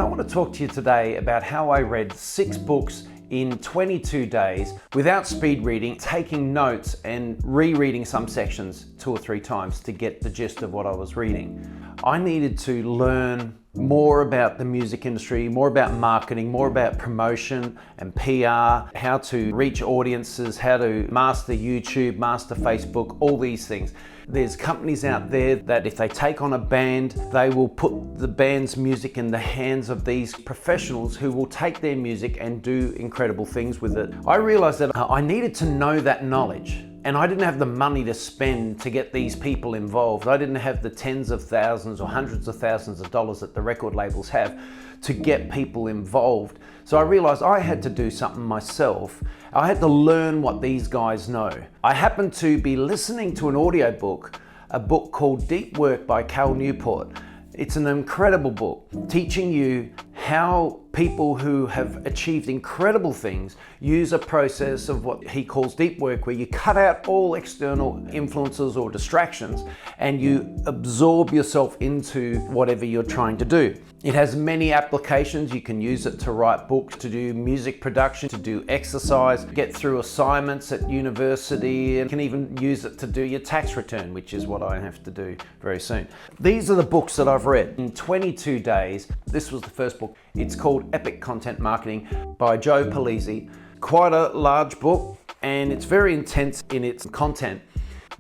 I want to talk to you today about how I read 6 books in 22 days without speed reading, taking notes and rereading some sections 2 or 3 times to get the gist of what I was reading. I needed to learn more about the music industry, more about marketing, more about promotion and PR, how to reach audiences, how to master YouTube, master Facebook, all these things. There's companies out there that if they take on a band, they will put the band's music in the hands of these professionals who will take their music and do incredible things with it. I realized that I needed to know that knowledge. And I didn't have the money to spend to get these people involved. I didn't have the tens of thousands or hundreds of thousands of dollars that the record labels have to get people involved. So I realized I had to do something myself. I had to learn what these guys know. I happened to be listening to an audiobook, a book called Deep Work by Newport. It's an incredible book teaching you how people who have achieved incredible things use a process of what he calls deep work, where you cut out all external influences or distractions and you absorb yourself into whatever you're trying to do. It has many applications. You can use it to write books, to do music production, to do exercise, get through assignments at university, and you can even use it to do your tax return, which is what I have to do very soon. These are the books that I've read in 22 days. This was the first book. It's called Epic Content Marketing by Joe Pulizzi. Quite a large book, and it's very intense in its content,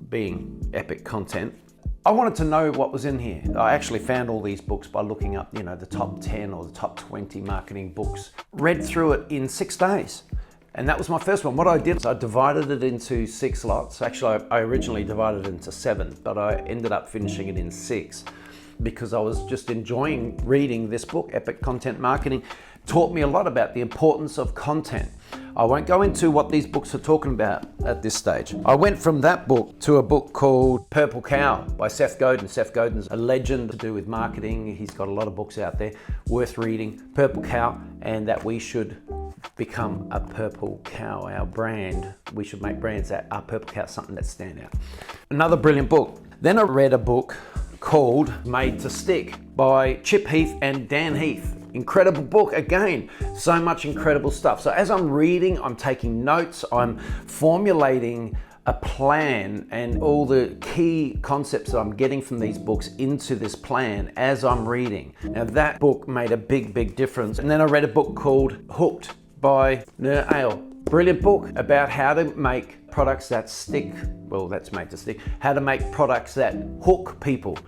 being epic content. I wanted to know what was in here. I actually found all these books by looking up, the top 10 or the top 20 marketing books. Read through it in 6 days. And that was my first one. What I did is I divided it into 6 lots. Actually, I originally divided it into 7, but I ended up finishing it in 6 because I was just enjoying reading this book, Epic Content Marketing. It taught me a lot about the importance of content. I won't go into what these books are talking about at this stage. I went from that book to a book called Purple Cow by Seth Godin. Seth Godin's a legend to do with marketing. He's got a lot of books out there worth reading. Purple Cow, and that we should become a purple cow, our brand. We should make brands that are purple cow, something that stand out. Another brilliant book. Then I read a book called Made to Stick by Chip Heath and Dan Heath. Incredible book, again, so much incredible stuff. So as I'm reading, I'm taking notes, I'm formulating a plan and all the key concepts that I'm getting from these books into this plan as I'm reading. Now that book made a big difference. And then I read a book called Hooked by Nir Ale. Brilliant book about how to make products that stick. Well, that's made to stick. How to make products that hook people.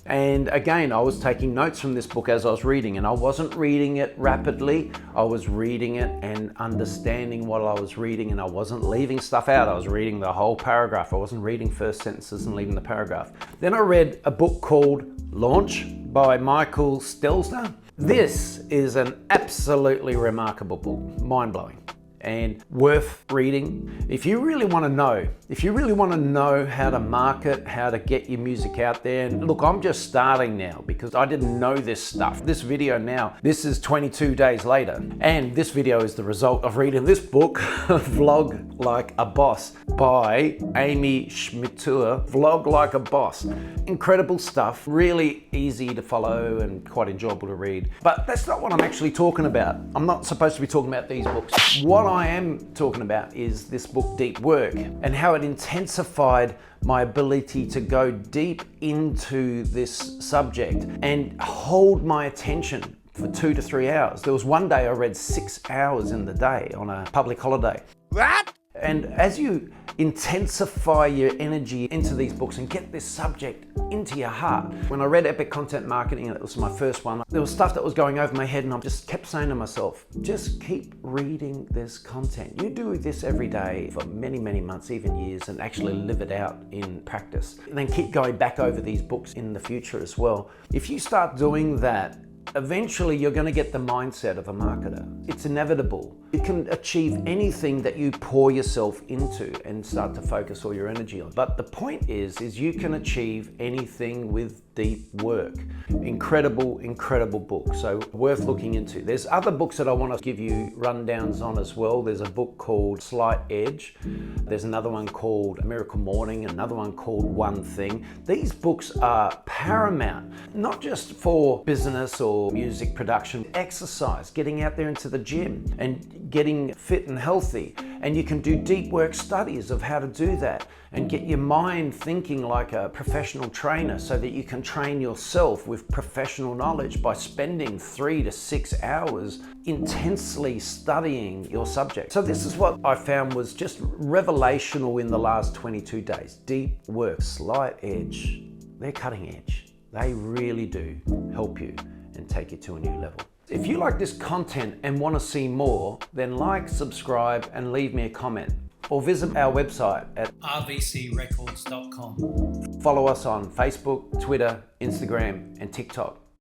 And again, I was taking notes from this book as I was reading, and I wasn't reading it rapidly. I was reading it and understanding what I was reading, and I wasn't leaving stuff out. I was reading the whole paragraph. I wasn't reading first sentences and leaving the paragraph. Then I read a book called Launch by Michael Stelzner. This is an absolutely remarkable book, mind-blowing, and worth reading. If you really want to know how to market, how to get your music out there, and look, I'm just starting now because I didn't know this stuff. This video now, this is 22 days later, and this video is the result of reading this book, Vlog Like a Boss by Amy Schmittur. Vlog Like a Boss. Incredible stuff, really easy to follow and quite enjoyable to read. But that's not what I'm actually talking about. I'm not supposed to be talking about these books. What I am talking about is this book, Deep Work, and how it intensified my ability to go deep into this subject and hold my attention for 2 to 3 hours. There was one day I read 6 hours in the day on a public holiday. What? And as you intensify your energy into these books and get this subject into your heart. When I read Epic Content Marketing, and it was my first one, there was stuff that was going over my head, and I just kept saying to myself, just keep reading this content. You do this every day for many months, even years, and actually live it out in practice. And then keep going back over these books in the future as well. If you start doing that, eventually you're going to get the mindset of a marketer. It's inevitable. You can achieve anything that you pour yourself into and start to focus all your energy on. But the point is you can achieve anything with Deep Work. Incredible book, so worth looking into. There's other books that I want to give you rundowns on as well. There's a book called Slight Edge. There's another one called Miracle Morning, another one called One Thing. These books are paramount, not just for business or music production, exercise, getting out there into the gym and getting fit and healthy. And you can do deep work studies of how to do that and get your mind thinking like a professional trainer so that you can train yourself with professional knowledge by spending 3 to 6 hours intensely studying your subject. So this is what I found was just revelational in the last 22 days. Deep Work, Slight Edge. They're cutting edge. They really do help you and take you to a new level. If you like this content and want to see more, then like, subscribe, and leave me a comment. Or visit our website at rvcrecords.com. Follow us on Facebook, Twitter, Instagram, and TikTok.